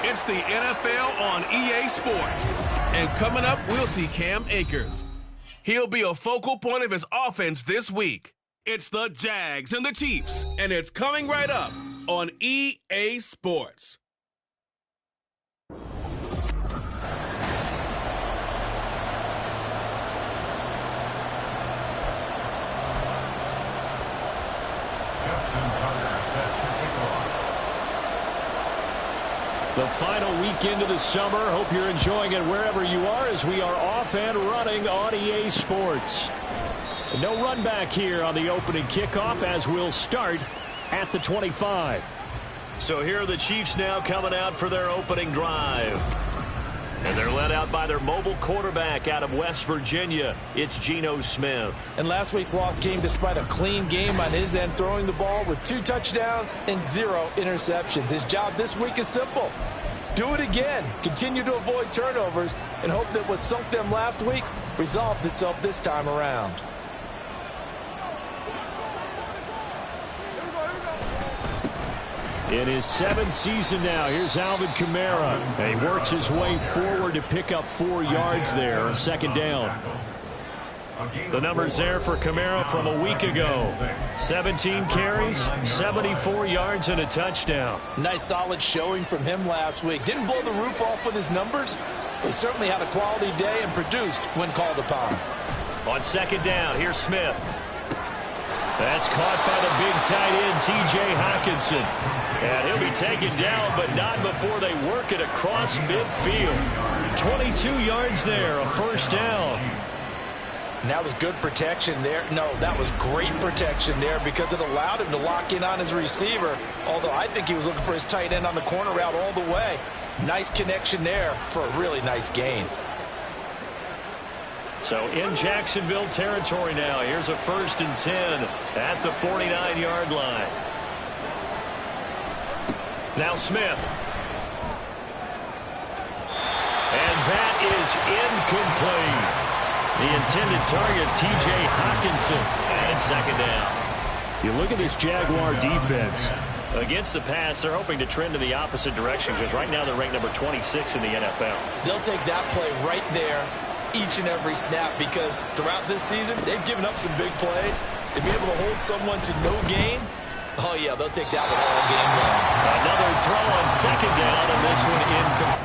It's the NFL on EA Sports. And coming up, we'll see Cam Akers. He'll be a focal point of his offense this week. It's the Jags and the Chiefs, and it's coming right up on EA Sports. The final weekend of the summer. Hope you're enjoying it wherever you are as we are off and running on EA Sports. No run back here on the opening kickoff as we'll start at the 25. So here are the Chiefs now coming out for their opening drive. And they're led out by their mobile quarterback out of West Virginia. It's Geno Smith. And last week's loss came despite a clean game on his end, throwing the ball with 2 touchdowns and 0 interceptions. His job this week is simple. Do it again. Continue to avoid turnovers and hope that what sunk them last week resolves itself this time around. In his 7th season now, here's Alvin Kamara. And he works his way forward to pick up 4 yards there on second down. The numbers there for Kamara from a week ago. 17 carries, 74 yards, and a touchdown. Nice solid showing from him last week. Didn't blow the roof off with his numbers, but he certainly had a quality day and produced when called upon. On second down, here's Smith. That's caught by the big tight end, T.J. Hockenson. And he'll be taken down, but not before they work it across midfield. 22 yards there, a first down. And that was good protection there. No, that was great protection there because it allowed him to lock in on his receiver, although I think he was looking for his tight end on the corner route all the way. Nice connection there for a really nice gain. So in Jacksonville territory now. Here's a 1st and 10 at the 49-yard line. Now Smith. And that is incomplete. The intended target, T.J. Hockenson. And second down. You look at this Jaguar defense. Against the pass, they're hoping to trend in the opposite direction because right now they're ranked number 26 in the NFL. They'll take that play right there each and every snap because throughout this season, they've given up some big plays. To be able to hold someone to no gain, oh, yeah, they'll take that one all game long. Another throw on second down, and this one incomplete.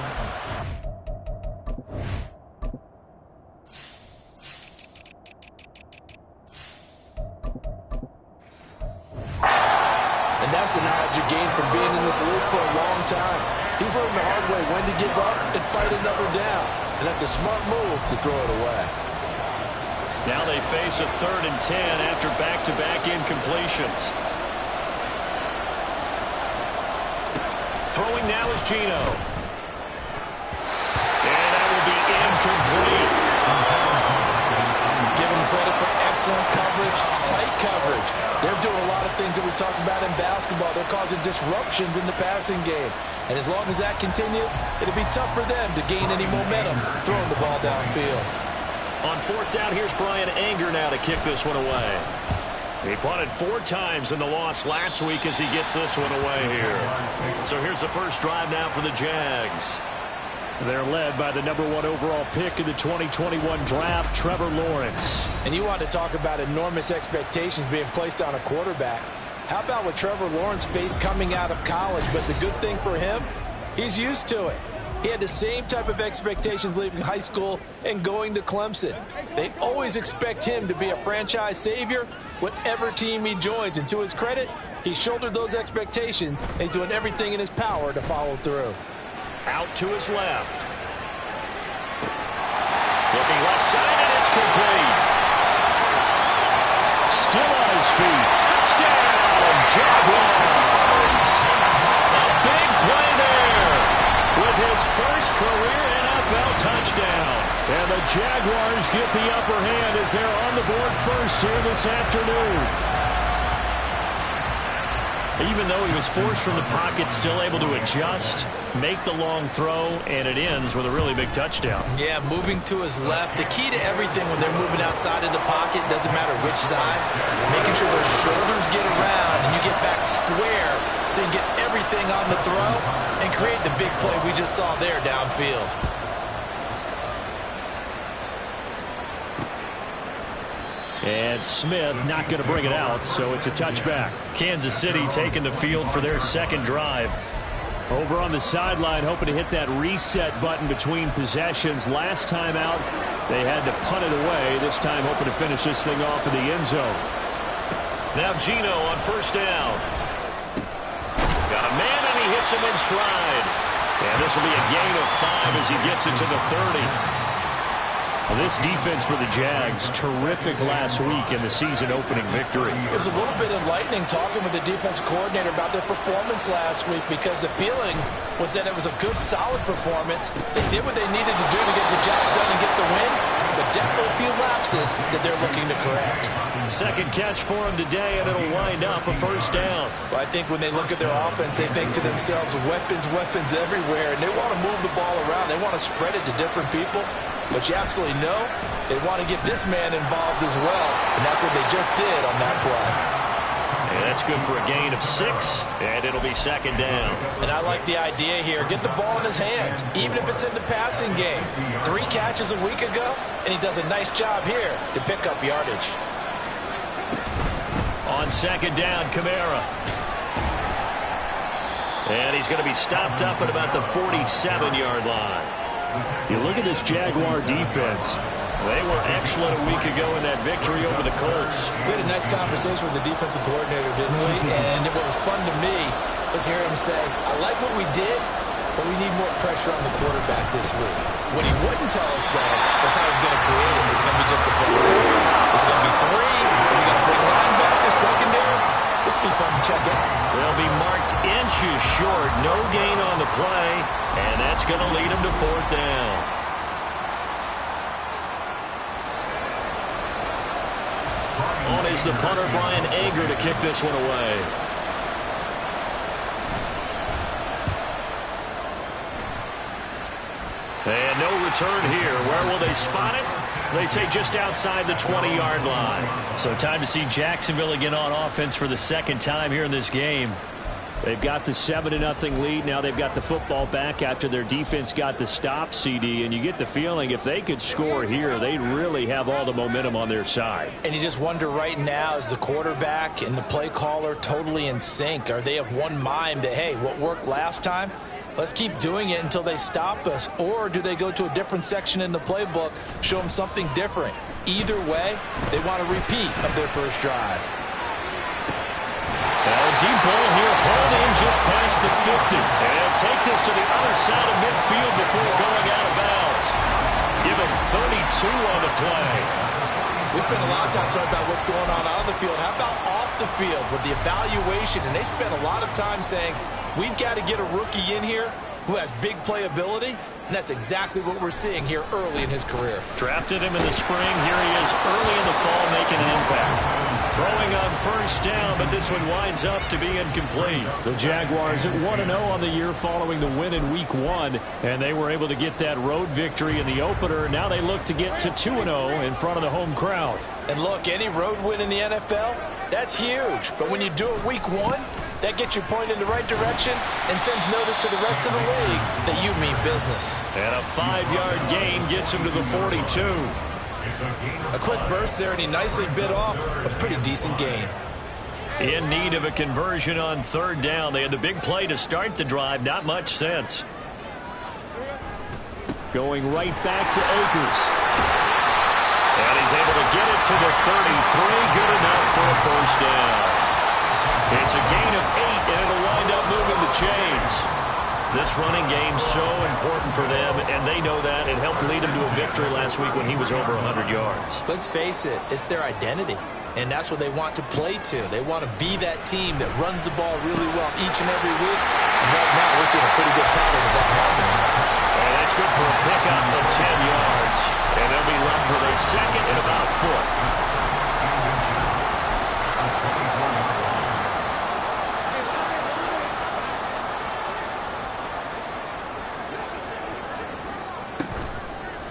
And that's the knowledge you gain from being in this league for a long time. He's learned the hard way when to give up and fight another down. And that's a smart move to throw it away. Now they face a 3rd and 10 after back-to-back incompletions. Throwing now is Geno. And that will be incomplete. Give him credit for excellent coverage, tight coverage. They're doing a lot of things that we talk about in basketball. They're causing disruptions in the passing game. And as long as that continues, it'll be tough for them to gain any momentum throwing the ball downfield. On 4th down, here's Brian Anger now to kick this one away. He punted 4 times in the loss last week as he gets this one away here. So here's the first drive now for the Jags. They're led by the number 1 overall pick in the 2021 draft, Trevor Lawrence. And you want to talk about enormous expectations being placed on a quarterback. How about what Trevor Lawrence faced coming out of college? But the good thing for him, he's used to it. He had the same type of expectations leaving high school and going to Clemson. They always expect him to be a franchise savior, whatever team he joins. And to his credit, he shouldered those expectations, and he's doing everything in his power to follow through. Out to his left. Looking left side, and it's complete. Still on his feet. Touchdown, Jaguars. A big play there with his first career NFL touchdown. And the Jaguars get the upper hand as they're on the board first here this afternoon. Even though he was forced from the pocket, still able to adjust, make the long throw, and it ends with a really big touchdown. Yeah, moving to his left. The key to everything when they're moving outside of the pocket, doesn't matter which side, making sure those shoulders get around and you get back square so you can get everything on the throw and create the big play we just saw there downfield. And Smith not going to bring it out, so it's a touchback. Kansas City taking the field for their second drive. Over on the sideline, hoping to hit that reset button between possessions. Last time out, they had to punt it away. This time, hoping to finish this thing off in the end zone. Now Geno on first down. Got a man, and he hits him in stride. And this will be a gain of 5 as he gets it to the 30. This defense for the Jags, terrific last week in the season-opening victory. It was a little bit enlightening talking with the defense coordinator about their performance last week, because the feeling was that it was a good, solid performance. They did what they needed to do to get the job done and get the win, but definitely a few lapses that they're looking to correct. Second catch for him today, and it'll wind up a first down. Well, I think when they look at their offense, they think to themselves, weapons, weapons everywhere, and they want to move the ball around. They want to spread it to different people. But you absolutely know they want to get this man involved as well, and that's what they just did on that play. And that's good for a gain of 6, and it'll be second down. And I like the idea here. Get the ball in his hands, even if it's in the passing game. 3 catches a week ago, and he does a nice job here to pick up yardage. On second down, Kamara. And he's going to be stopped up at about the 47-yard line. You look at this Jaguar defense. They were excellent a week ago in that victory over the Colts. We had a nice conversation with the defensive coordinator, didn't we? And what was fun to me was hear him say, I like what we did, but we need more pressure on the quarterback this week. What he wouldn't tell us, though, was how he's going to create it. Is it going to be just the front 4? Is it going to be 3? Is he going to bring linebacker, secondary? This will be fun to check out. They'll be marked inches short. No gain on the play, and that's going to lead them to fourth down. On is the punter, Brian Anger, to kick this one away. And no return here. Where will they spot it? They say just outside the 20-yard line. So time to see Jacksonville again on offense for the second time here in this game. They've got the 7-0 lead. Now they've got the football back after their defense got the stop, CD. And you get the feeling if they could score here, they'd really have all the momentum on their side. And you just wonder right now, is the quarterback and the play caller totally in sync? Are they of one mind that, hey, what worked last time? Let's keep doing it until they stop us. Or do they go to a different section in the playbook, show them something different? Either way, they want a repeat of their first drive. Well, deep ball here, hauled in just past the 50. And take this to the other side of midfield before going out of bounds. Give him 32 on the play. We spent a lot of time talking about what's going on the field. How about off the field with the evaluation? And they spent a lot of time saying, we've got to get a rookie in here who has big playability. And that's exactly what we're seeing here early in his career. Drafted him in the spring. Here he is early in the fall making an impact. Throwing on first down, but this one winds up to be incomplete. The Jaguars at 1-0 on the year following the win in Week 1, and they were able to get that road victory in the opener. Now they look to get to 2-0 in front of the home crowd. And look, any road win in the NFL, that's huge. But when you do it Week 1, that gets you pointed in the right direction and sends notice to the rest of the league that you mean business. And a 5-yard gain gets him to the 42. A quick burst there, and he nicely bit off a pretty decent gain. In need of a conversion on third down. They had the big play to start the drive. Not much sense. Going right back to Akers. And he's able to get it to the 33. Good enough for a first down. It's a gain of 8, and it'll wind up moving the chains. This running game so important for them, and they know that. It helped lead them to a victory last week when he was over 100 yards. Let's face it, it's their identity, and that's what they want to play to. They want to be that team that runs the ball really well each and every week, and right now we're seeing a pretty good pattern of that happening. And that's good for a pickup of 10 yards, and they'll be left with a second and about a foot.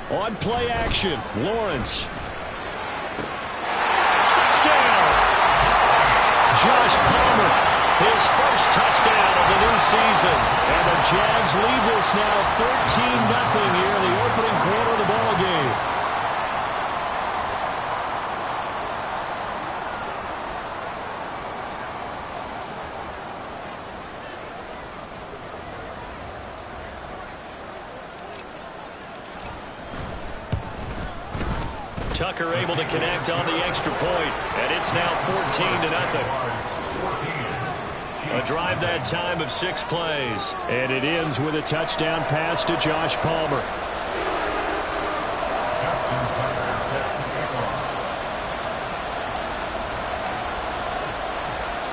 On play action, Lawrence. Touchdown! Josh Palmer, his first touchdown season. And the Jags lead this now 13-0 here in the opening quarter of the ball game. Tucker able to connect on the extra point, and it's now 14-0. A drive that time of 6 plays, and it ends with a touchdown pass to Josh Palmer.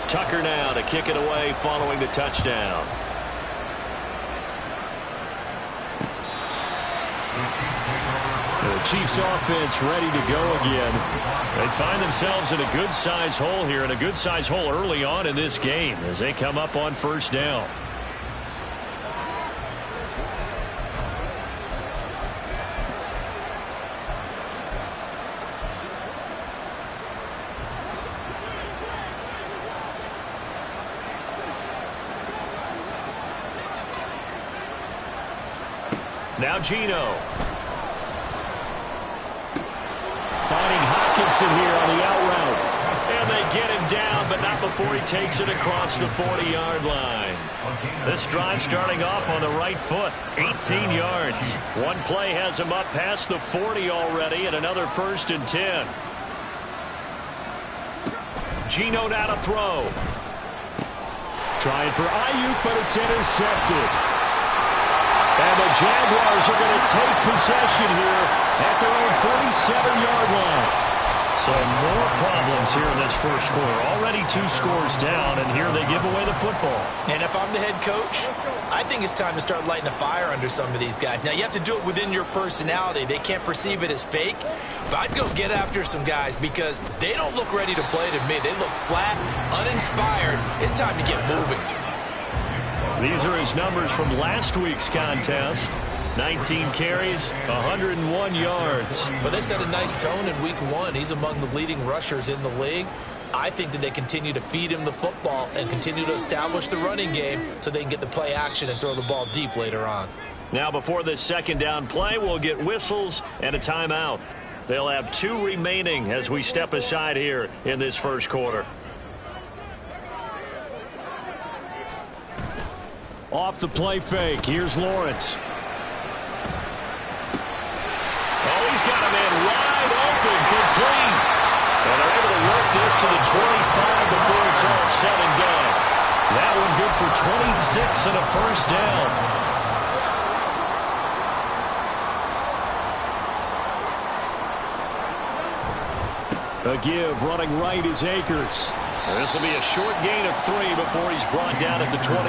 Tucker now to kick it away following the touchdown. The Chiefs offense ready to go again. They find themselves in a good-sized hole here, and a good-sized hole early on in this game as they come up on first down. Now Geno. Finding Hockenson here on the out route. And they get him down, but not before he takes it across the 40-yard line. This drive starting off on the right foot. 18 yards. One play has him up past the 40 already, and another 1st and 10. Geno now to throw. Trying for Ayuk, but it's intercepted. And the Jaguars are going to take possession here at their own 47-yard line. So more problems here in this first quarter. Already 2 scores down, and here they give away the football. And if I'm the head coach, I think it's time to start lighting a fire under some of these guys. Now, you have to do it within your personality. They can't perceive it as fake. But I'd go get after some guys because they don't look ready to play to me. They look flat, uninspired. It's time to get moving. These are his numbers from last week's contest. 19 carries, 101 yards. But they set a nice tone in week 1. He's among the leading rushers in the league. I think that they continue to feed him the football and continue to establish the running game so they can get the play action and throw the ball deep later on. Now before this second down play, we'll get whistles and a timeout. They'll have 2 remaining as we step aside here in this first quarter. Off the play fake, here's Lawrence. Oh, he's got a man wide open, complete. And they're able to work this to the 25 before it's all said and done. That one good for 26 and a first down. A give running right is Akers. This will be a short gain of 3 before he's brought down at the 22.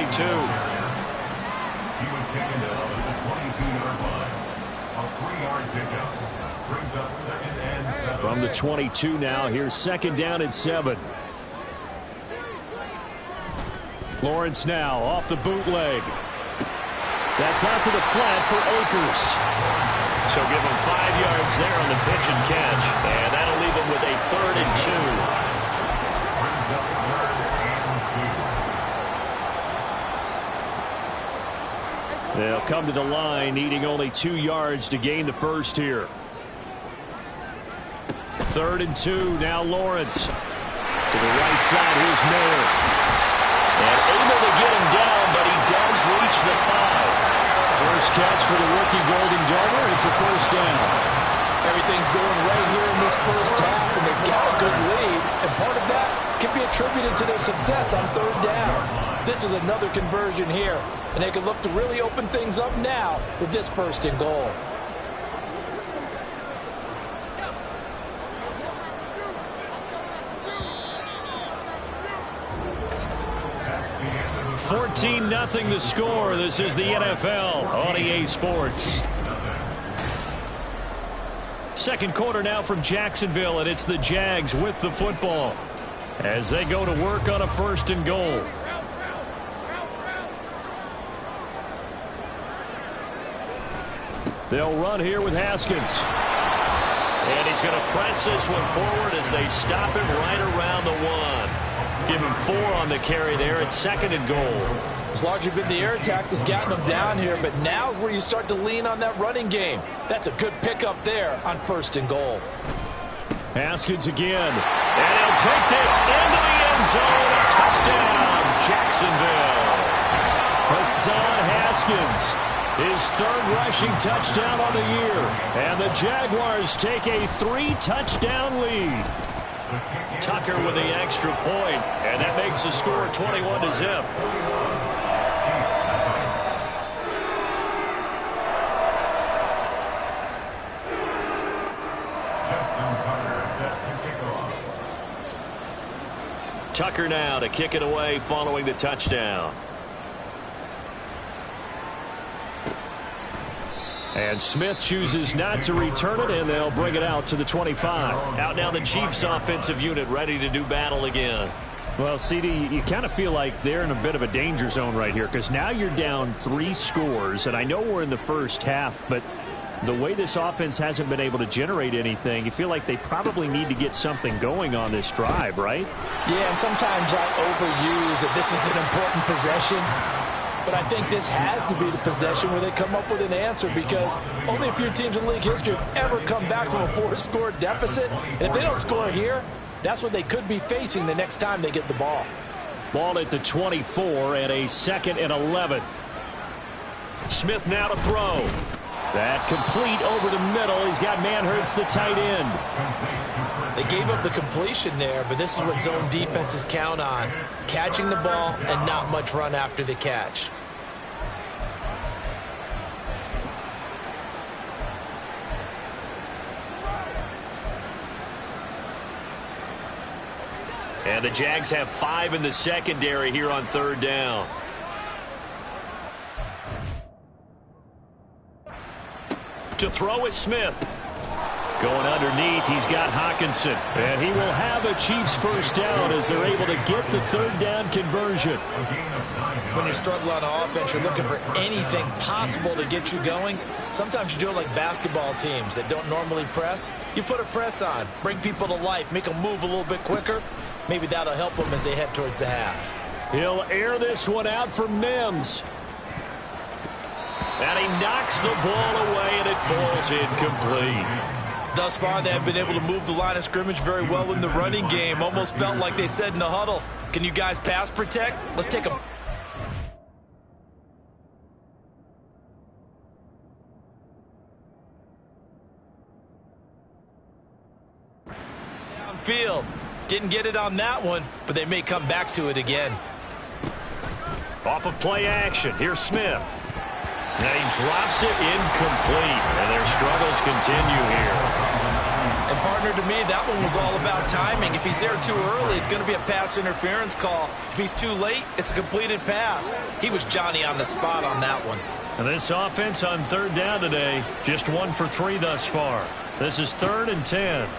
He was taken down at the 22-yard line. A 3-yard pickup brings up 2nd and 7. From the 22 now, here's 2nd down and 7. Lawrence now off the bootleg. That's out to the flat for Akers. So give him 5 yards there on the pitch and catch, and that'll leave him with a 3rd and 2. Brings up 3rd and 2. They'll come to the line, needing only 2 yards to gain the first here. 3rd and 2, now Lawrence. To the right side, here's Miller. And able to get him down, but he does reach the 5. First catch for the rookie Golden Domer. It's a first down. Everything's going right here in this first half, and they've got a good lead. And part of that can be attributed to their success on 3rd down. This is another conversion here, and they can look to really open things up now with this 1st and goal. That's 14-0 the score. This is the NFL on EA Sports. Second quarter now from Jacksonville, and it's the Jags with the football as they go to work on a 1st and goal. They'll run here with Haskins. And he's going to press this one forward as they stop him right around the 1. Give him 4 on the carry there. It's 2nd and goal. It's largely been the air attack that's gotten them down here, but now's where you start to lean on that running game. That's a good pickup there on 1st and goal. Haskins again. And he'll take this into the end zone. A touchdown, Jacksonville. Hassan Haskins, his 3rd rushing touchdown on the year. And the Jaguars take a 3-touchdown lead. Tucker with the extra point, and that makes the score 21-0. Tucker now to kick it away following the touchdown. And Smith chooses not to return it, and they'll bring it out to the 25. Out now the Chiefs offensive unit ready to do battle again. Well, CD, you kind of feel like they're in a bit of a danger zone right here because now you're down 3 scores, and I know we're in the first half, but the way this offense hasn't been able to generate anything, you feel like they probably need to get something going on this drive, right? Yeah, and sometimes I overuse that this is an important possession. But I think this has to be the possession where they come up with an answer because only a few teams in league history have ever come back from a 4-score deficit. And if they don't score here, that's what they could be facing the next time they get the ball. Ball at the 24 and a 2nd and 11. Smith now to throw. That complete over the middle. He's got Manhertz, the tight end. They gave up the completion there, but this is what zone defenses count on. Catching the ball and not much run after the catch. And the Jags have 5 in the secondary here on 3rd down. To throw is Smith. Going underneath, he's got Hockenson. And he will have a Chiefs 1st down as they're able to get the 3rd down conversion. When you struggle on offense, you're looking for anything possible to get you going. Sometimes you do it like basketball teams that don't normally press. You put a press on, bring people to life, make them move a little bit quicker. Maybe that'll help them as they head towards the half. He'll air this one out for Mims. And he knocks the ball away, and it falls incomplete. Thus far, they have been able to move the line of scrimmage very well in the running game. Almost felt like they said in the huddle, can you guys pass protect? Let's take a... downfield. Didn't get it on that one, but they may come back to it again. Off of play action, here's Smith. And he drops it incomplete, and their struggles continue here. And partner, to me, that one was all about timing. If he's there too early, it's going to be a pass interference call. If he's too late, it's a completed pass. He was Johnny on the spot on that one. And this offense on 3rd down today, just 1 for 3 thus far. This is 3rd and 10.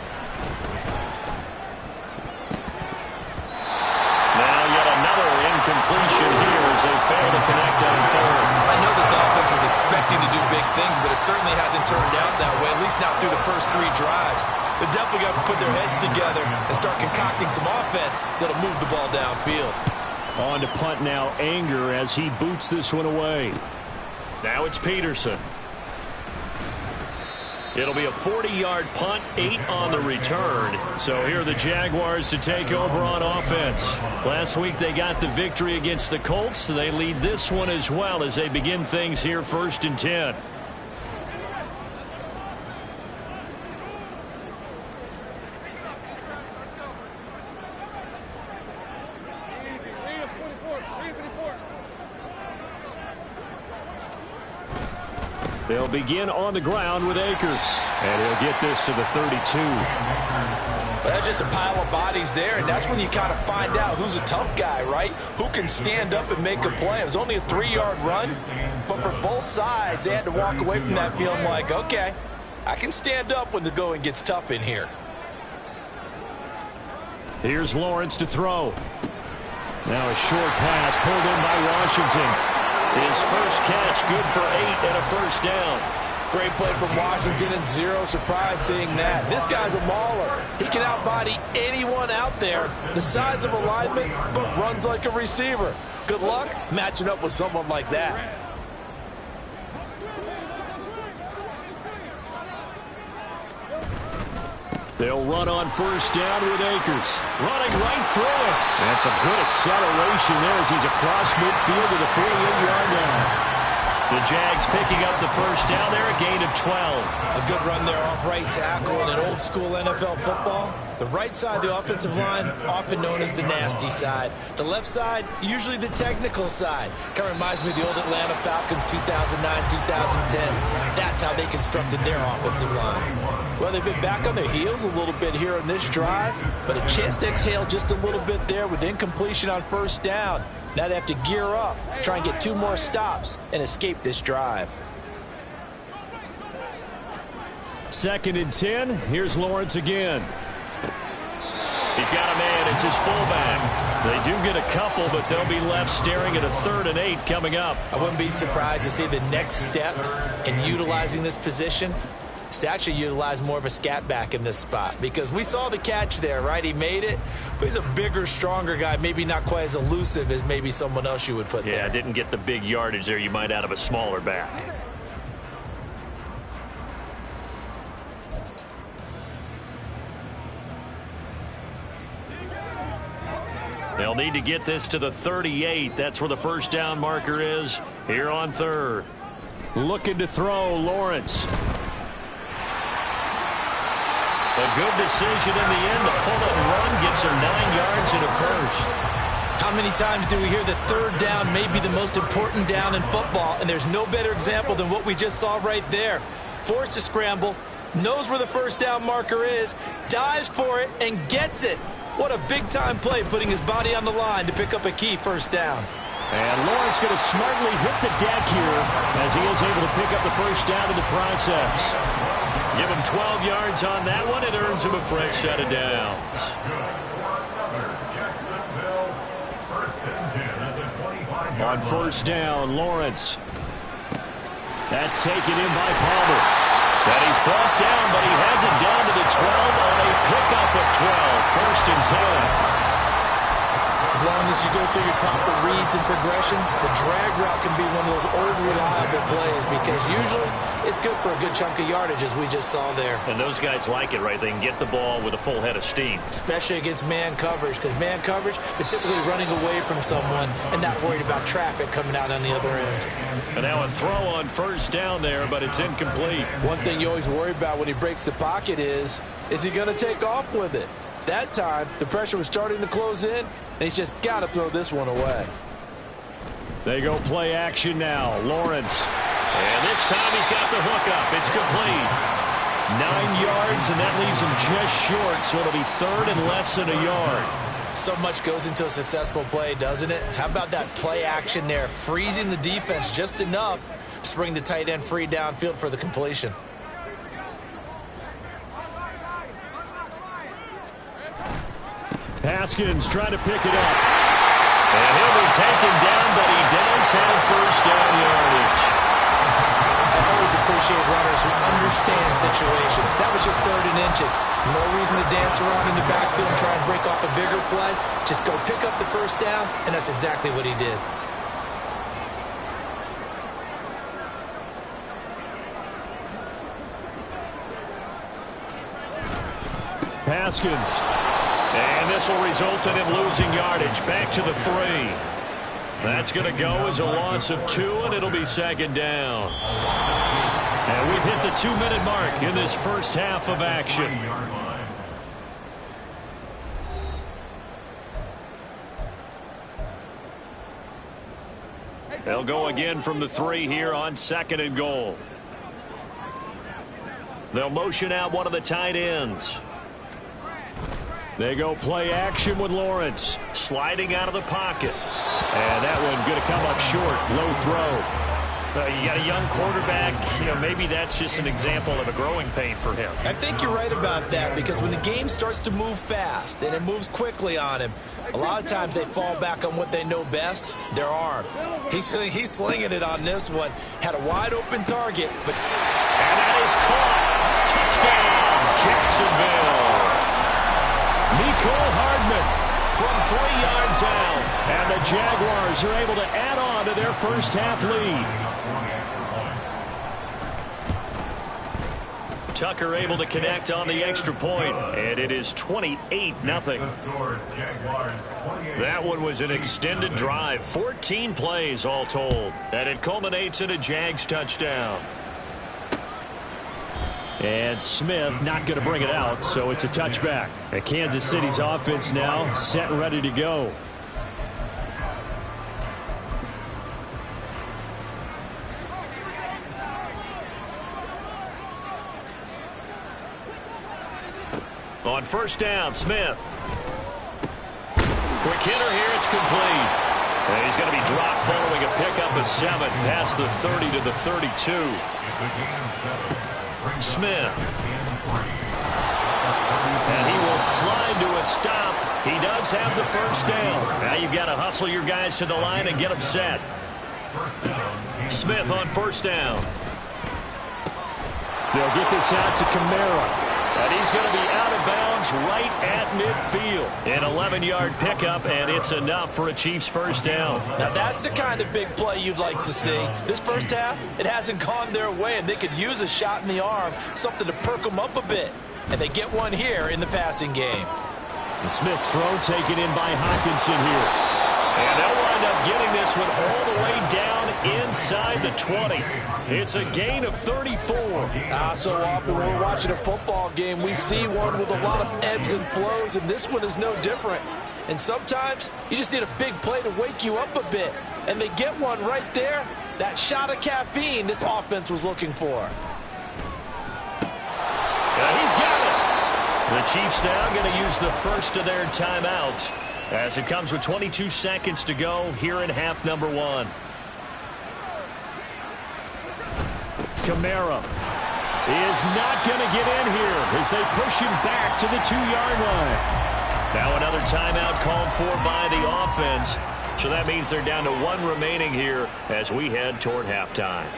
Now yet another incompletion here as they fail to connect on 3rd. I know this offense was expecting to do big things, but it certainly hasn't turned out that way, at least not through the first 3 drives. They're definitely going to put their heads together and start concocting some offense that'll move the ball downfield. On to punt now, Anger as he boots this one away. Now it's Peterson. It'll be a 40-yard punt, 8 on the return. So here are the Jaguars to take over on offense. Last week they got the victory against the Colts, so they lead this one as well as they begin things here 1st and 10. They'll begin on the ground with Akers. And he'll get this to the 32. Well, that's just a pile of bodies there, and that's when you kind of find out who's a tough guy, right? Who can stand up and make a play. It was only a 3-yard run, but for both sides, they had to walk away from that feeling like, okay, I can stand up when the going gets tough in here. Here's Lawrence to throw. Now a short pass pulled in by Washington. His first catch, good for 8 and a 1st down. Great play from Washington, and zero surprise seeing that. This guy's a mauler. He can outbody anyone out there. The size of a lineman, but runs like a receiver. Good luck matching up with someone like that. They'll run on first down with Akers. Running right through it. That's a good acceleration there as he's across midfield to the 48-yard line. The Jags picking up the first down there, a gain of 12. A good run there off right tackle in an old-school NFL football. The right side of the offensive line, often known as the nasty side. The left side, usually the technical side. Kind of reminds me of the old Atlanta Falcons 2009, 2010. That's how they constructed their offensive line. Well, they've been back on their heels a little bit here on this drive, but a chance to exhale just a little bit there with incompletion on first down. Now they have to gear up, try and get 2 more stops, and escape this drive. 2nd and 10. Here's Lawrence again. He's got a man. It's his fullback. They do get a couple, but they'll be left staring at a 3rd and 8 coming up. I wouldn't be surprised to see the next step in utilizing this position is to actually utilize more of a scat back in this spot, because we saw the catch there, right? He made it, but he's a bigger, stronger guy, maybe not quite as elusive as maybe someone else you would put there. Yeah, didn't get the big yardage there you might out of a smaller back. They'll need to get this to the 38. That's where the first down marker is here on 3rd. Looking to throw, Lawrence. A good decision in the end. The pull-up run gets her 9 yards and a first. How many times do we hear that 3rd down may be the most important down in football, and there's no better example than what we just saw right there. Forced to scramble, knows where the first down marker is, dives for it, and gets it. What a big-time play, putting his body on the line to pick up a key first down. And Lawrence going to smartly hit the deck here as he is able to pick up the first down in the process. Give him 12 yards on that one. It earns him a fresh set of downs. On first down, Lawrence. That's taken in by Palmer. And he's brought down, but he has it down to the 12 on a pickup of 12. 1st and 10. As long as you go through your proper reads and progressions, the drag route can be one of those old reliable plays, because usually it's good for a good chunk of yardage, as we just saw there. And those guys like it, right? They can get the ball with a full head of steam. Especially against man coverage, because man coverage, they're typically running away from someone and not worried about traffic coming out on the other end. And now a throw on first down there, but it's incomplete. One thing you always worry about when he breaks the pocket is he going to take off with it? That time, the pressure was starting to close in, and he's just got to throw this one away. They go play action now. Lawrence. And this time he's got the hook up. It's complete. 9 yards, and that leaves him just short, so it'll be 3rd and less than a yard. So much goes into a successful play, doesn't it? How about that play action there, freezing the defense just enough to bring the tight end free downfield for the completion. Haskins trying to pick it up. And he'll be taken down, but he does have first down yardage. I always appreciate runners who understand situations. That was just 3rd and inches. No reason to dance around in the backfield and try and break off a bigger play. Just go pick up the first down, and that's exactly what he did. Haskins. And this will result in him losing yardage. Back to the 3. That's going to go as a loss of 2, and it'll be 2nd down. And we've hit the 2-minute mark in this first half of action. They'll go again from the 3 here on 2nd and goal. They'll motion out one of the tight ends. They go play action with Lawrence. Sliding out of the pocket. And that one going to come up short. Low throw. You got a young quarterback. Maybe that's just an example of a growing pain for him. I think you're right about that, because when the game starts to move fast and it moves quickly on him, a lot of times they fall back on what they know best, their arm. He's slinging it on this one. Had a wide open target, but... is caught. Touchdown, Jacksonville. Mecole Hardman from 3 yards out. And the Jaguars are able to add on to their first half lead. Tucker able to connect on the extra point, and it is 28-0. That one was an extended drive, 14 plays all told, and it culminates in a Jags touchdown. And Smith not going to bring it out, so it's a touchback. And Kansas City's offense now set and ready to go. On first down, Smith. Quick hitter here, it's complete. And he's going to be dropped following a pickup of 7 past the 30 to the 32. Smith. And he will slide to a stop. He does have the first down. Now you've got to hustle your guys to the line and get them set. Smith on first down. They'll get this out to Kamara. And he's going to be out of bounds right at midfield. An 11-yard pickup, and it's enough for a Chiefs first down. Now, that's the kind of big play you'd like to see. This first half, it hasn't gone their way, and they could use a shot in the arm, something to perk them up a bit. And they get one here in the passing game. The Smith throw taken in by Hockenson here. And they'll wind up getting this one all the way down inside the 20. It's a gain of 34. So often when we're watching a football game, we see one with a lot of ebbs and flows, and this one is no different. And sometimes you just need a big play to wake you up a bit. And they get one right there. That shot of caffeine this offense was looking for. And he's got it. The Chiefs now going to use the first of their timeouts as it comes with 22 seconds to go here in half number 1. Kamara is not going to get in here as they push him back to the 2-yard line. Now another timeout called for by the offense. So that means they're down to 1 remaining here as we head toward halftime.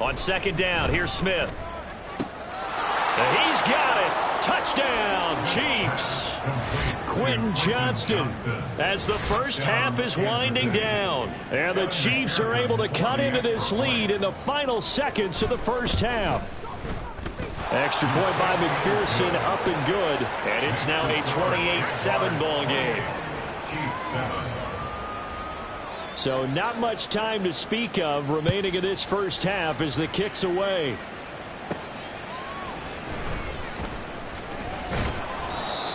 On second down, here's Smith. And he's got it. Touchdown, Chiefs. Quentin Johnston as the first half is winding down. And the Chiefs are able to cut into this lead in the final seconds of the first half. Extra point by McPherson, up and good. And it's now a 28-7 ball game. So not much time to speak of remaining in this first half as the kick's away.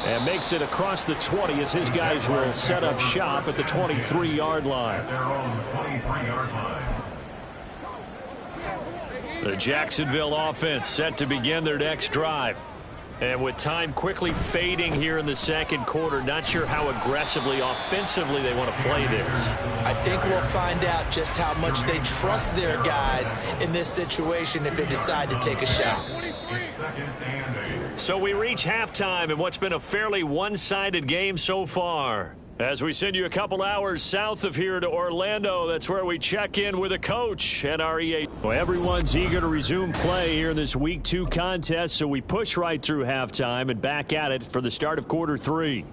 And makes it across the 20 as his guys will set up shop at the 23-yard line. The Jacksonville offense set to begin their next drive. And with time quickly fading here in the second quarter, not sure how aggressively, offensively they want to play this. I think we'll find out just how much they trust their guys in this situation if they decide to take a shot. So we reach halftime in what's been a fairly one-sided game so far. As we send you a couple hours south of here to Orlando, that's where we check in with a coach at our EA. Well, everyone's eager to resume play here in this Week 2 contest, so we push right through halftime and back at it for the start of quarter 3.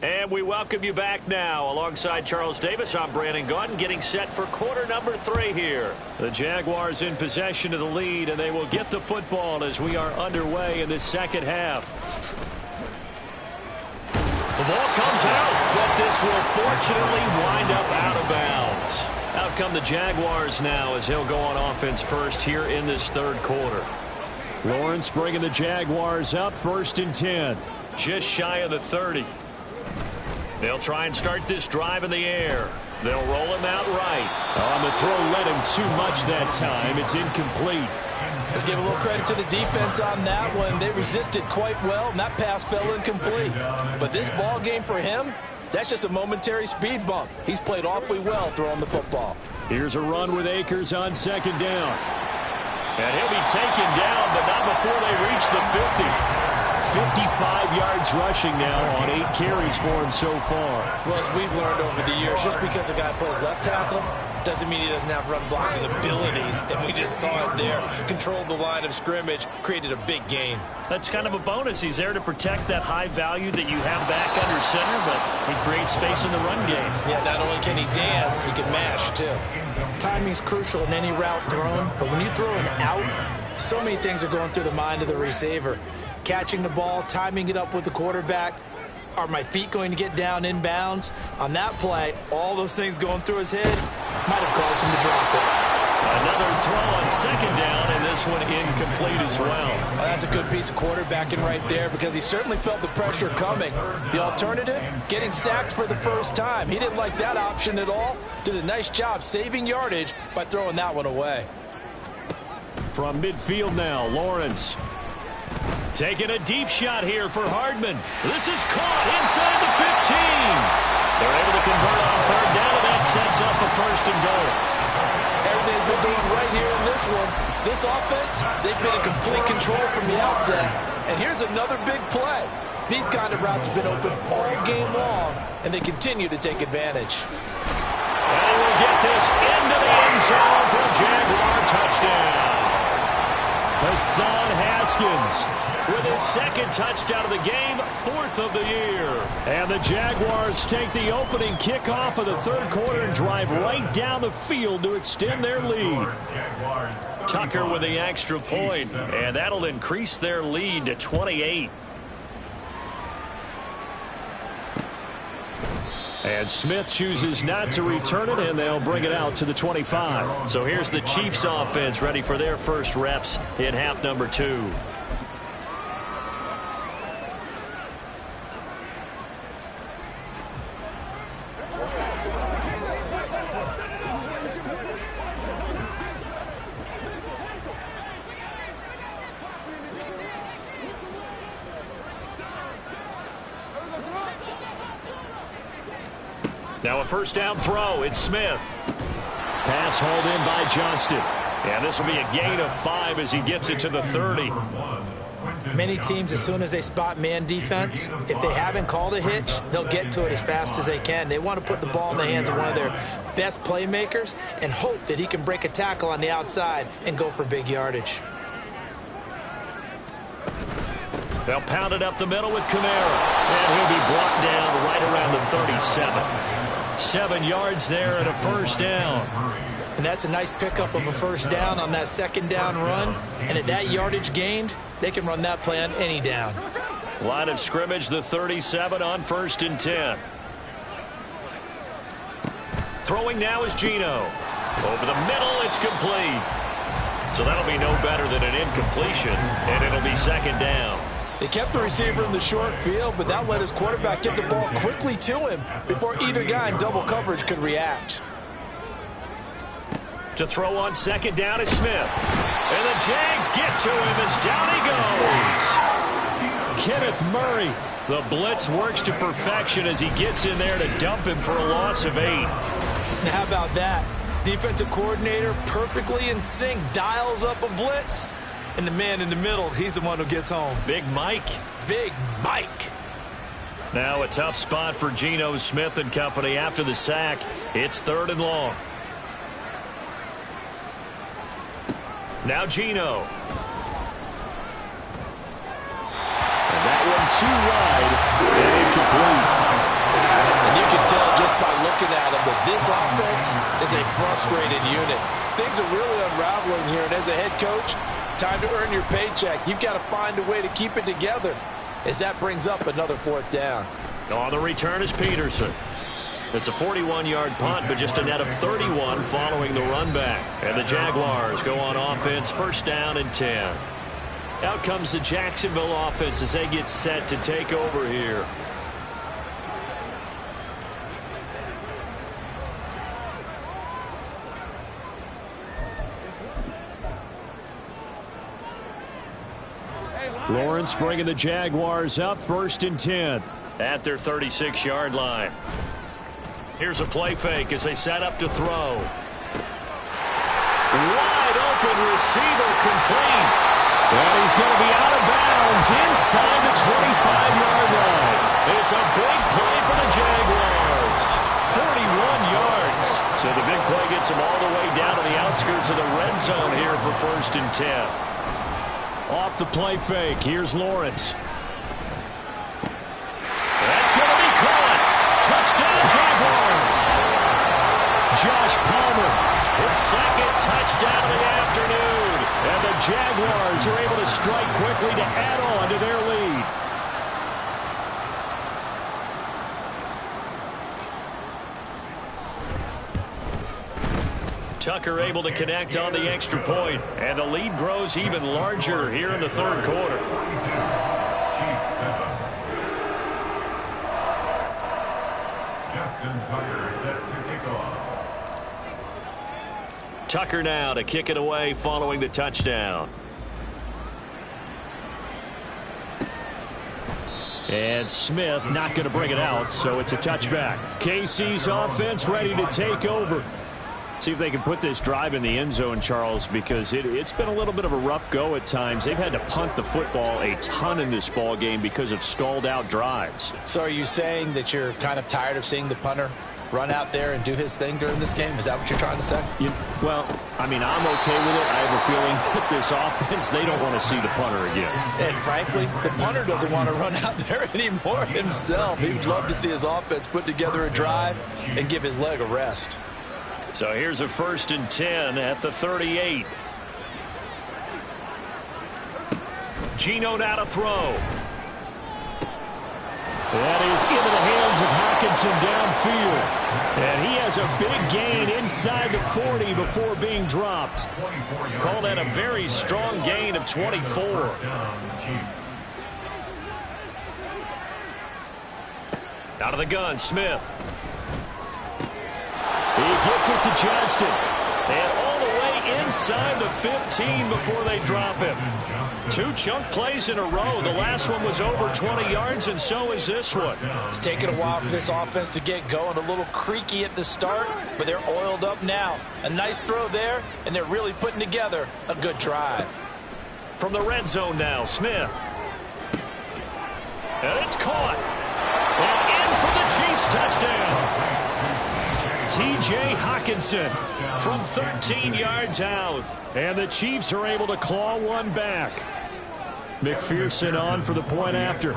And we welcome you back now. Alongside Charles Davis, I'm Brandon Gaudin, getting set for quarter number 3 here. The Jaguars in possession of the lead, and they will get the football as we are underway in this second half. The ball comes out, but this will fortunately wind up out of bounds. Out come the Jaguars now as he'll go on offense first here in this third quarter. Lawrence bringing the Jaguars up, 1st and 10. Just shy of the 30. They'll try and start this drive in the air. They'll roll him out right. On the throw, led him too much that time. It's incomplete. Let's give a little credit to the defense on that one. They resisted quite well, and that pass fell incomplete. But this ball game for him, that's just a momentary speed bump. He's played awfully well throwing the football. Here's a run with Akers on second down. And he'll be taken down, but not before they reach the 50. 55 yards rushing now on 8 carries for him so far. Well, as we've learned over the years, just because a guy plays left tackle doesn't mean he doesn't have run blocking abilities, and we just saw it there. Controlled the line of scrimmage, created a big gain. That's kind of a bonus. He's there to protect that high value that you have back under center, but he creates space in the run game. Yeah, not only can he dance, he can mash, too. Timing's crucial in any route thrown, but when you throw an out, so many things are going through the mind of the receiver. Catching the ball, timing it up with the quarterback. Are my feet going to get down inbounds? On that play, all those things going through his head might have caused him to drop it. Another throw on second down, and this one incomplete as well. Well, that's a good piece of quarterbacking right there because he certainly felt the pressure coming. The alternative, getting sacked for the first time. He didn't like that option at all. Did a nice job saving yardage by throwing that one away. From midfield now, Lawrence. Taking a deep shot here for Hardman. This is caught inside the 15. They're able to convert on third down, and that sets up a first and goal. Everything's been going right here in this one. This offense, they've been in complete control from the outset. And here's another big play. These kind of routes have been open all game long, and they continue to take advantage. And he will get this into the end zone for a Jaguar touchdown. Hassan Haskins with his second touchdown of the game, 4th of the year. And the Jaguars take the opening kickoff of the third quarter and drive right down the field to extend their lead. Tucker with the extra point, and that'll increase their lead to 28. And Smith chooses not to return it, and they'll bring it out to the 25. So here's the Chiefs offense ready for their first reps in half number 2. Now a first down throw. It's Smith. Pass hauled in by Johnston. And this will be a gain of 5 as he gets it to the 30. Many teams, as soon as they spot man defense, if they haven't called a hitch, they'll get to it as fast as they can. They want to put the ball in the hands of one of their best playmakers and hope that he can break a tackle on the outside and go for big yardage. They'll pound it up the middle with Kamara. And he'll be brought down right around the 37. 7 yards there and a first down. And that's a nice pickup of a first down on that second down run. And at that yardage gained, they can run that play on any down. Line of scrimmage, the 37 on 1st and 10. Throwing now is Geno. Over the middle, it's complete. So that'll be no better than an incompletion, and it'll be second down. They kept the receiver in the short field, but that let his quarterback get the ball quickly to him before either guy in double coverage could react. To throw on second down is Smith. And the Jags get to him as down he goes. Kenneth Murray. The blitz works to perfection as he gets in there to dump him for a loss of 8. Now how about that? Defensive coordinator perfectly in sync, dials up a blitz. And the man in the middle, he's the one who gets home. Big Mike. Big Mike. Now a tough spot for Geno Smith and company after the sack. It's 3rd and long. Now Geno. And that one too wide and incomplete. And you can tell just by looking at him that this offense is a frustrated unit. Things are really unraveling here, and as a head coach, time to earn your paycheck. You've got to find a way to keep it together as that brings up another 4th down. On the return is Peterson. It's a 41-yard punt, but just a net of 31 following the run back. And the Jaguars go on offense, 1st down and 10. Out comes the Jacksonville offense as they get set to take over here. Lawrence bringing the Jaguars up 1st and 10 at their 36-yard line. Here's a play fake as they set up to throw. Wide open receiver complete. And he's going to be out of bounds inside the 25-yard line. It's a big play for the Jaguars. 41 yards. So the big play gets him all the way down to the outskirts of the red zone here for 1st and 10. Off the play fake, here's Lawrence. That's going to be caught. Touchdown, Jaguars. Josh Palmer, his second touchdown of the afternoon. And the Jaguars are able to strike quickly to add on to their lead. Tucker able to connect on the extra point, and the lead grows even larger here in the third quarter. Chiefs 7. Justin Tucker set to kick off. Tucker now to kick it away following the touchdown. And Smith not going to bring it out, so it's a touchback. KC's offense ready to take over. See if they can put this drive in the end zone, Charles, because it's been a little bit of a rough go at times. They've had to punt the football a ton in this ball game because of stalled-out drives. So are you saying that you're kind of tired of seeing the punter run out there and do his thing during this game? Is that what you're trying to say? Well, I mean, I'm okay with it. I have a feeling that this offense, they don't want to see the punter again. And frankly, the punter doesn't want to run out there anymore himself. He would love to see his offense put together a drive and give his leg a rest. So here's a 1st and 10 at the 38. Geno now to throw. That is into the hands of Hockenson downfield. And he has a big gain inside the 40 before being dropped. Call that a very strong gain of 24. Out of the gun, Smith. He gets it to Johnston. And all the way inside the 15 before they drop him. 2 chunk plays in a row. The last one was over 20 yards, and so is this one. It's taken a while for this offense to get going. A little creaky at the start, but they're oiled up now. A nice throw there, and they're really putting together a good drive. From the red zone now, Smith. And it's caught. And in for the Chiefs touchdown. T.J. Hockenson from 13 yards out. And the Chiefs are able to claw one back. McPherson on for the point after.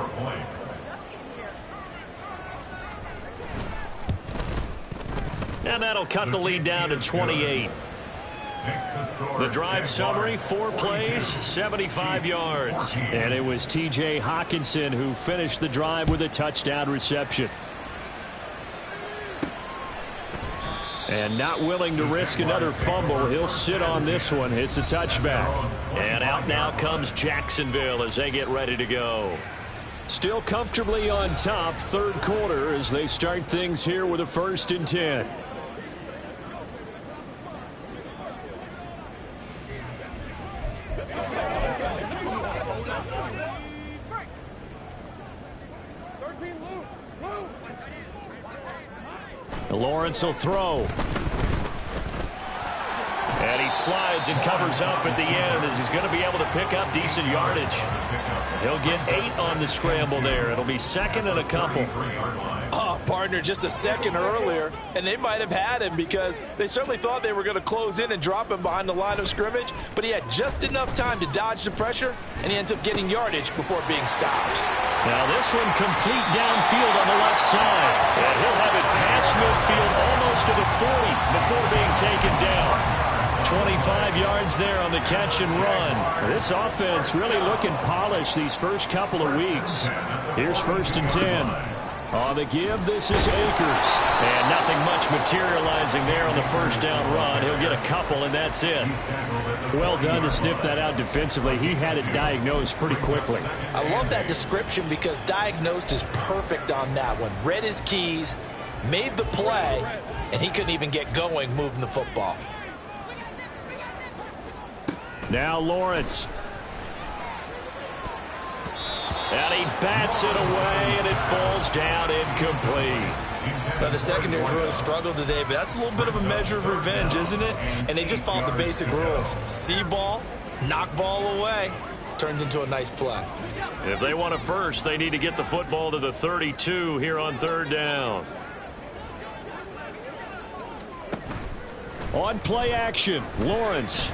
And that'll cut the lead down to 28. The drive summary, 4 plays, 75 yards. And it was T.J. Hockenson who finished the drive with a touchdown reception. And not willing to risk another fumble, he'll sit on this one. It's a touchback. And out now comes Jacksonville as they get ready to go. Still comfortably on top, third quarter as they start things here with a 1st and 10. Lawrence will throw. And he slides and covers up at the end as he's going to be able to pick up decent yardage. He'll get 8 on the scramble there. It'll be 2nd and a couple. Oh, partner, just a second earlier, and they might have had him because they certainly thought they were going to close in and drop him behind the line of scrimmage, but he had just enough time to dodge the pressure, and he ends up getting yardage before being stopped. Now this one complete downfield on the left side. And he'll have it past midfield almost to the 40 before being taken down. 25 yards there on the catch and run. This offense really looking polished these first couple of weeks. Here's 1st and 10. On the give, this is Akers. And nothing much materializing there on the first down run. He'll get a couple, and that's it. Well done to sniff that out defensively. He had it diagnosed pretty quickly. I love that description because diagnosed is perfect on that one. Read his keys, made the play, and he couldn't even get going moving the football. Now Lawrence. And he bats it away, and it falls down incomplete. Now, the secondary's really struggled today, but that's a little bit of a measure of revenge, isn't it? And they just followed the basic rules. See ball, knock ball away. Turns into a nice play. If they want a first, they need to get the football to the 32 here on third down. On play action, Lawrence.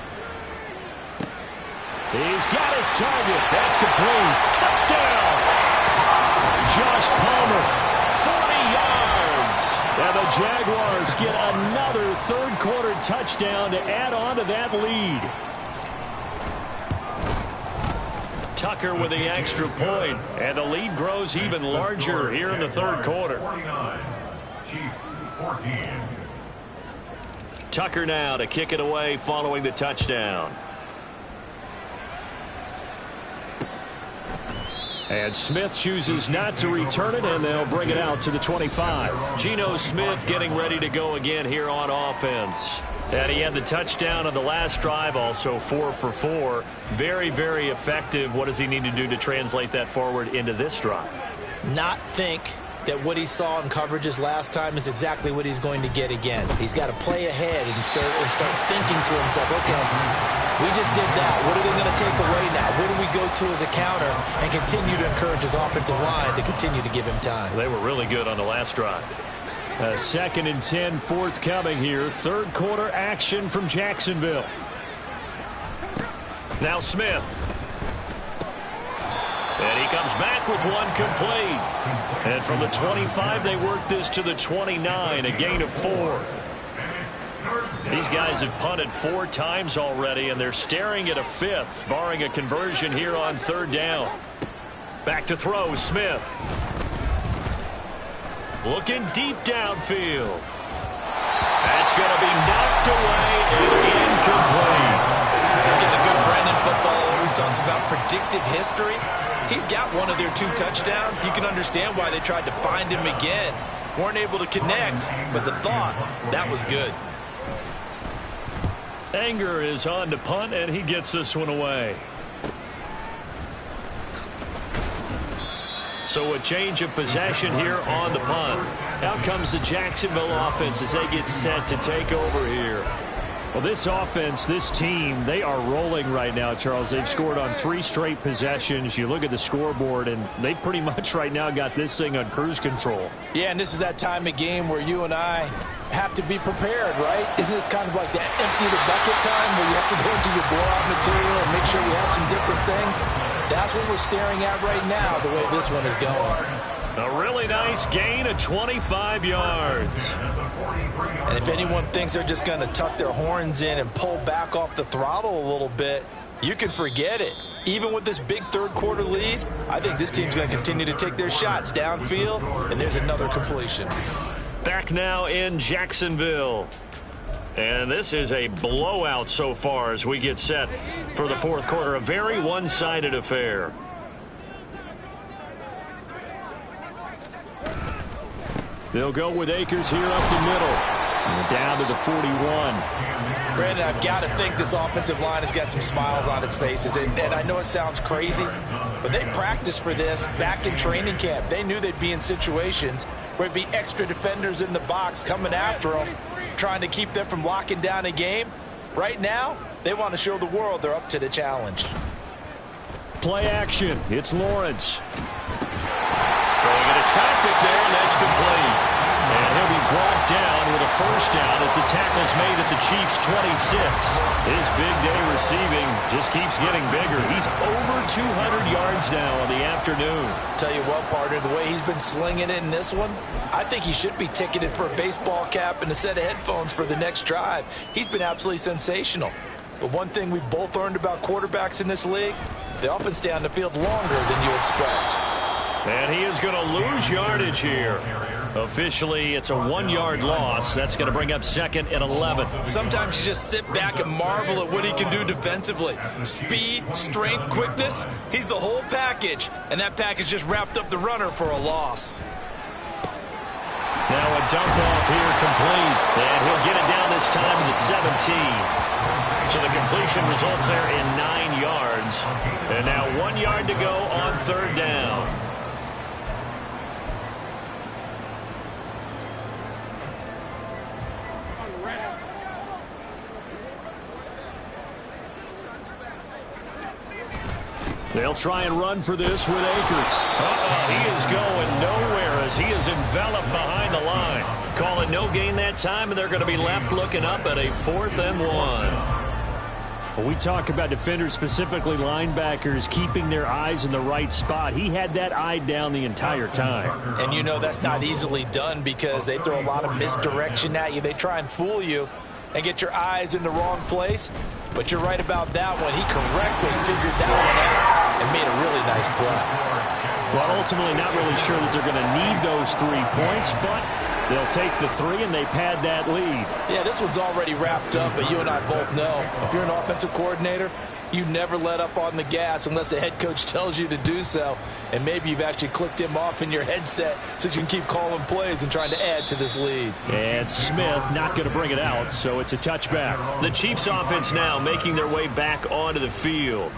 He's got his target. That's complete. Touchdown! Josh Palmer, 40 yards. And the Jaguars get another third-quarter touchdown to add on to that lead. Tucker with the extra point, and the lead grows even larger here in the third quarter. 49. Chiefs 14. Tucker now to kick it away following the touchdown. And Smith chooses not to return it, and they'll bring it out to the 25. Geno Smith getting ready to go again here on offense. And he had the touchdown on the last drive, also 4 for 4. Very, very effective. What does he need to do to translate that forward into this drive? Not think that what he saw in coverages last time is exactly what he's going to get again. He's got to play ahead and start thinking to himself, okay, we just did that. What are they going to take away now? What do we go to as a counter? And continue to encourage his offensive line to continue to give him time. They were really good on the last drive. A 2nd and 10 forthcoming here. Third quarter action from Jacksonville. Now Smith. And he comes back with one complete. And from the 25, they work this to the 29, a gain of 4. These guys have punted 4 times already, and they're staring at a 5th, barring a conversion here on third down. Back to throw, Smith. Looking deep downfield. That's going to be knocked away and incomplete. You've got a good friend in football who always talks about predictive history. He's got one of their 2 touchdowns. You can understand why they tried to find him again. Weren't able to connect, but the thought, that was good. Anger is on to punt, and he gets this one away. So a change of possession here on the punt. Out comes the Jacksonville offense as they get set to take over here. Well, this offense, this team, they are rolling right now, Charles. They've scored on 3 straight possessions. You look at the scoreboard, and they pretty much right now got this thing on cruise control. Yeah, and this is that time of game where you and I have to be prepared, right? Isn't this kind of like that empty the bucket time where you have to go into your blowout material and make sure we have some different things? That's what we're staring at right now, the way this one is going. A really nice gain of 25 yards. And if anyone thinks they're just going to tuck their horns in and pull back off the throttle a little bit, you can forget it. Even with this big third quarter lead, I think this team's going to continue to take their shots downfield, and there's another completion. Back now in Jacksonville. And this is a blowout so far as we get set for the fourth quarter. A very one-sided affair. They'll go with Akers here up the middle. And down to the 41. Brandon, I've got to think this offensive line has got some smiles on its faces. And I know it sounds crazy, but they practiced for this back in training camp. They knew they'd be in situations where it'd be extra defenders in the box coming after them, trying to keep them from locking down a game. Right now, they want to show the world they're up to the challenge. Play action. It's Lawrence. Throwing into traffic there, and that's complete. And he'll be brought down with a first down as the tackle's made at the Chiefs' 26. His big day receiving just keeps getting bigger. He's over 200 yards now on the afternoon. Tell you what, partner, the way he's been slinging it in this one, I think he should be ticketed for a baseball cap and a set of headphones for the next drive. He's been absolutely sensational. But one thing we've both learned about quarterbacks in this league, they often stay on the field longer than you expect. And he is going to lose yardage here. Officially, it's a 1-yard loss. That's going to bring up 2nd and 11. Sometimes you just sit back and marvel at what he can do defensively. Speed, strength, quickness, he's the whole package. And that package just wrapped up the runner for a loss. Now a dump off here complete. And he'll get it down this time to the 17. So the completion results there in 9 yards. yards. And now 1 yard to go on third down. They'll try and run for this with Akers. He is going nowhere as he is enveloped behind the line. Call it no gain that time, and they're going to be left looking up at a 4th and 1. When we talk about defenders, specifically linebackers, keeping their eyes in the right spot, he had that eye down the entire time. And you know that's not easily done because they throw a lot of misdirection at you. They try and fool you and get your eyes in the wrong place. But you're right about that one. He correctly figured that one out and made a really nice play. Well, ultimately not really sure that they're going to need those 3 points, but they'll take the 3 and they pad that lead. Yeah, this one's already wrapped up, but you and I both know if you're an offensive coordinator, you never let up on the gas unless the head coach tells you to do so. And maybe you've actually clicked him off in your headset so you can keep calling plays and trying to add to this lead. And Smith not going to bring it out, so it's a touchback. The Chiefs offense now making their way back onto the field.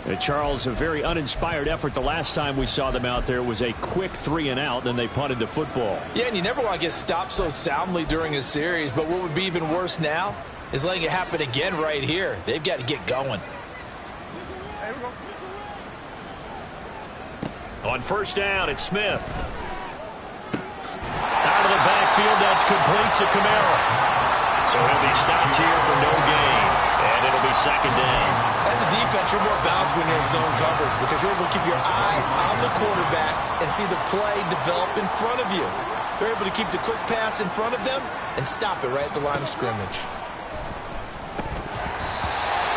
And Charles, a very uninspired effort. The last time we saw them out there was a quick 3 and out, then they punted the football. Yeah, and you never want to get stopped so soundly during a series, but what would be even worse now is letting it happen again right here. They've got to get going. On first down, it's Smith. Out of the backfield, that's complete to Kamara. So he'll be stopped here for no gain, and it'll be second down. As a defense, you're more balanced when you're in zone coverage because you're able to keep your eyes on the quarterback and see the play develop in front of you. They're able to keep the quick pass in front of them and stop it right at the line of scrimmage.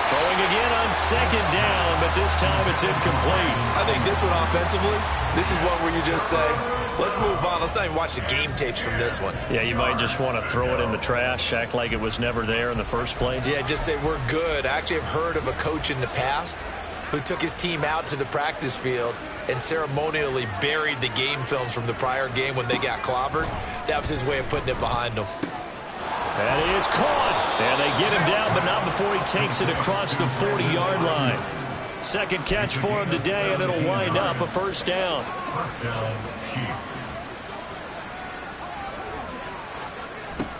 Throwing again on second down, but this time it's incomplete. I think this one offensively, this is one where you just say, let's move on. Let's not even watch the game tapes from this one. Yeah, you might just want to throw it in the trash, act like it was never there in the first place. Yeah, just say we're good. I actually have heard of a coach in the past who took his team out to the practice field and ceremonially buried the game films from the prior game when they got clobbered. That was his way of putting it behind them. That is caught. And they get him down, but not before he takes it across the 40-yard line. Second catch for him today, and it'll wind up a first down. First down, Chiefs.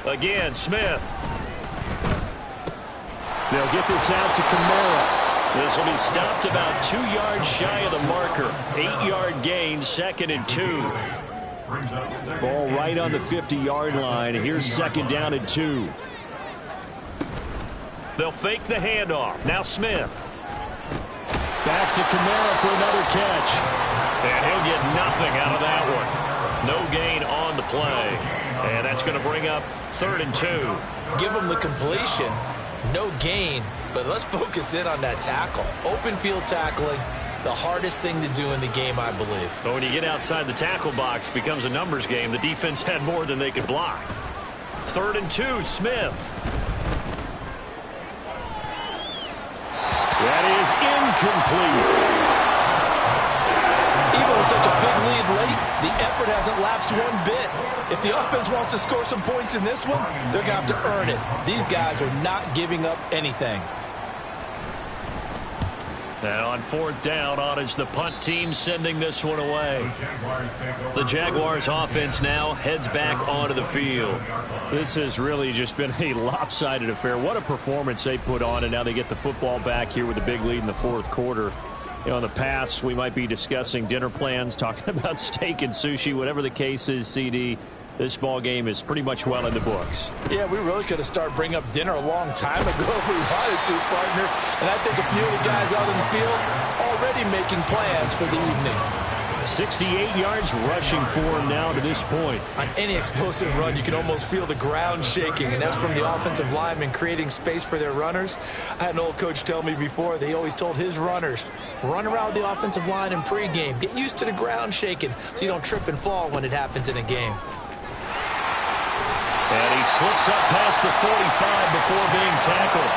Again, Smith. They'll get this out to Kamara. This will be stopped about 2 yards shy of the marker. 8-yard gain, 2nd and 2. Ball right on the 50-yard line. Here's second down and 2. They'll fake the handoff. Now Smith. Back to Kamara for another catch. And he'll get nothing out of that one. No gain on the play. And that's going to bring up 3rd and 2. Give them the completion. No gain. But let's focus in on that tackle. Open field tackling. The hardest thing to do in the game, I believe. But when you get outside the tackle box, it becomes a numbers game. The defense had more than they could block. 3rd and 2, Smith. That is incomplete. Even with such a big lead late, the effort hasn't lapsed one bit. If the offense wants to score some points in this one, they're going to have to earn it. These guys are not giving up anything. And on 4th down, on is the punt team sending this one away. The Jaguars offense now heads back onto the field. This has really just been a lopsided affair. What a performance they put on, and now they get the football back here with a big lead in the 4th quarter. You know, in the past, we might be discussing dinner plans, talking about steak and sushi, whatever the case is, CD. This ball game is pretty much well in the books. Yeah, we really could have started bringing up dinner a long time ago if we wanted to, partner. And I think a few of the guys out in the field already making plans for the evening. 68 yards rushing for him now to this point. On any explosive run, you can almost feel the ground shaking, and that's from the offensive linemen creating space for their runners. I had an old coach tell me before, they always told his runners, run around the offensive line in pregame. Get used to the ground shaking so you don't trip and fall when it happens in a game. And he slips up past the 45 before being tackled.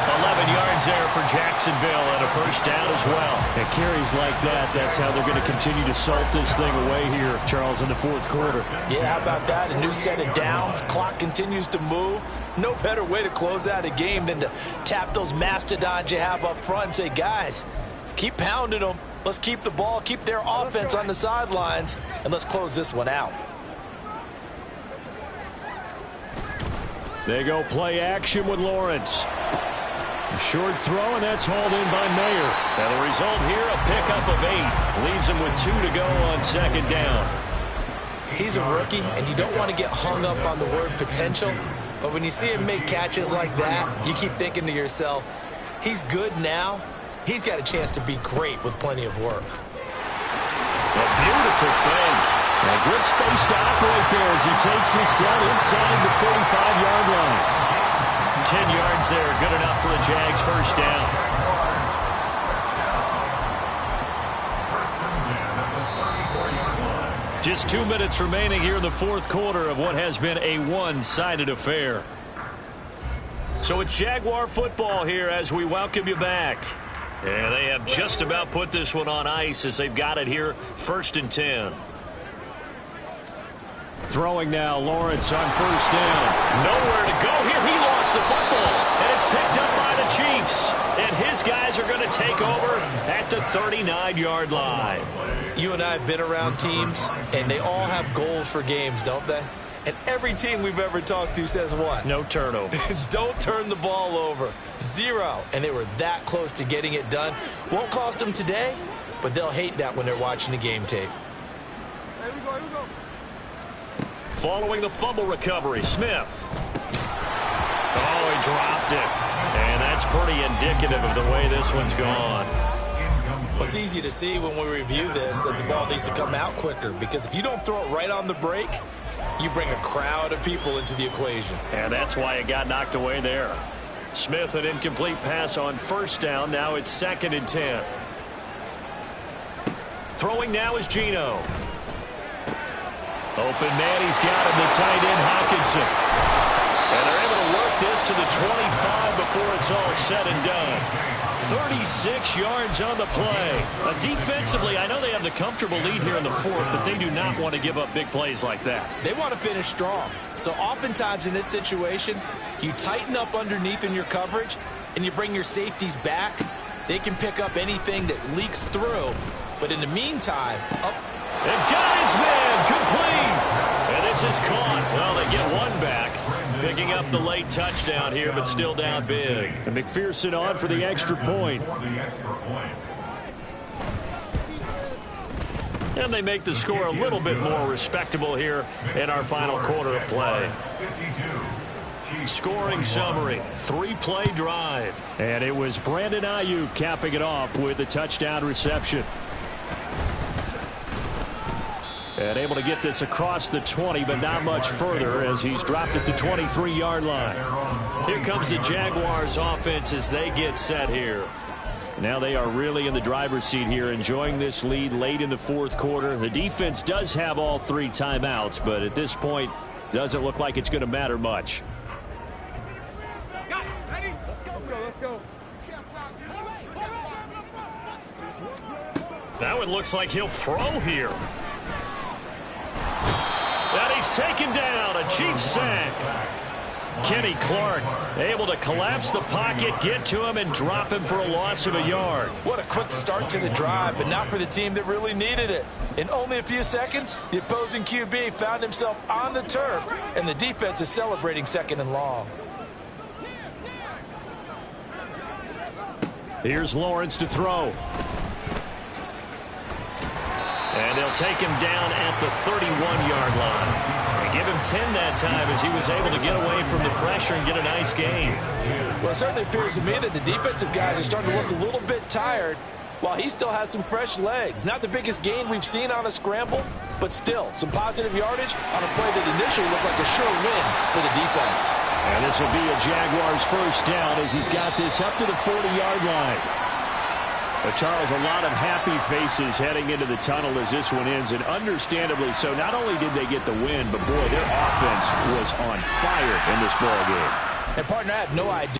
11 yards there for Jacksonville and a first down as well. And carries like that, that's how they're going to continue to salt this thing away here, Charles, in the fourth quarter. Yeah, how about that? A new set of downs. Clock continues to move. No better way to close out a game than to tap those mastodons you have up front and say, guys, keep pounding them. Let's keep the ball, keep their offense on the sidelines, and let's close this one out. They go play action with Lawrence. A short throw, and that's hauled in by Mayer. And the result here, a pickup of 8. Leaves him with 2 to go on second down. He's a rookie, and you don't want to get hung up on the word potential. But when you see him make catches like that, you keep thinking to yourself, he's good now. He's got a chance to be great with plenty of work. A beautiful fake. A good space to operate there as he takes this down inside the 35-yard line. 10 yards there, good enough for the Jags' first down. Just 2 minutes remaining here in the fourth quarter of what has been a one-sided affair. So it's Jaguar football here as we welcome you back. And they have just about put this one on ice as they've got it here, 1st and 10. Throwing now, Lawrence on first down. Nowhere to go here. He lost the football, and it's picked up by the Chiefs. And his guys are going to take over at the 39-yard line. You and I have been around teams, and they all have goals for games, don't they? And every team we've ever talked to says what? No turnover. Don't turn the ball over. 0. And they were that close to getting it done. Won't cost them today, but they'll hate that when they're watching the game tape. Here we go. Following the fumble recovery, Smith. Oh, he dropped it. And that's pretty indicative of the way this one's gone. Well, it's easy to see when we review this that the ball needs to come out quicker, because if you don't throw it right on the break, you bring a crowd of people into the equation. And that's why it got knocked away there. Smith, an incomplete pass on first down. Now it's 2nd and 10. Throwing now is Geno. Open man, he's got him, the tight end, Hockenson. And they're able to work this to the 25 before it's all said and done. 36 yards on the play. Defensively, I know they have the comfortable lead here in the fourth, but they do not want to give up big plays like that. They want to finish strong. So oftentimes in this situation, you tighten up underneath in your coverage, and you bring your safeties back. They can pick up anything that leaks through. But in the meantime, up. And got his man complete. And this is caught. Well, they get one back. Picking up the late touchdown here, but still down big. And McPherson on for the extra point. And they make the score a little bit more respectable here in our final quarter of play. Scoring summary, 3-play drive. And it was Brandon Ayuk capping it off with a touchdown reception. And able to get this across the 20, but not much further as he's dropped it to 23-yard line. Here comes the Jaguars offense as they get set here. Now they are really in the driver's seat here, enjoying this lead late in the fourth quarter. The defense does have all 3 timeouts, but at this point, doesn't look like it's going to matter much. Ready? Let's go. Now it looks like he'll throw here. And he's taken down, a Chiefs sack. Kenny Clark able to collapse the pocket, get to him, and drop him for a loss of a yard. What a quick start to the drive, but not for the team that really needed it. In only a few seconds, the opposing QB found himself on the turf, and the defense is celebrating 2nd and long. Here's Lawrence to throw. And they'll take him down at the 31-yard line. And give him 10 that time as he was able to get away from the pressure and get a nice gain. Well, it certainly appears to me that the defensive guys are starting to look a little bit tired while he still has some fresh legs. Not the biggest gain we've seen on a scramble, but still some positive yardage on a play that initially looked like a sure win for the defense. And this will be a Jaguars first down as he's got this up to the 40-yard line. But Charles, a lot of happy faces heading into the tunnel as this one ends, and understandably so. Not only did they get the win, but boy, their offense was on fire in this ball game. And partner, I have no idea.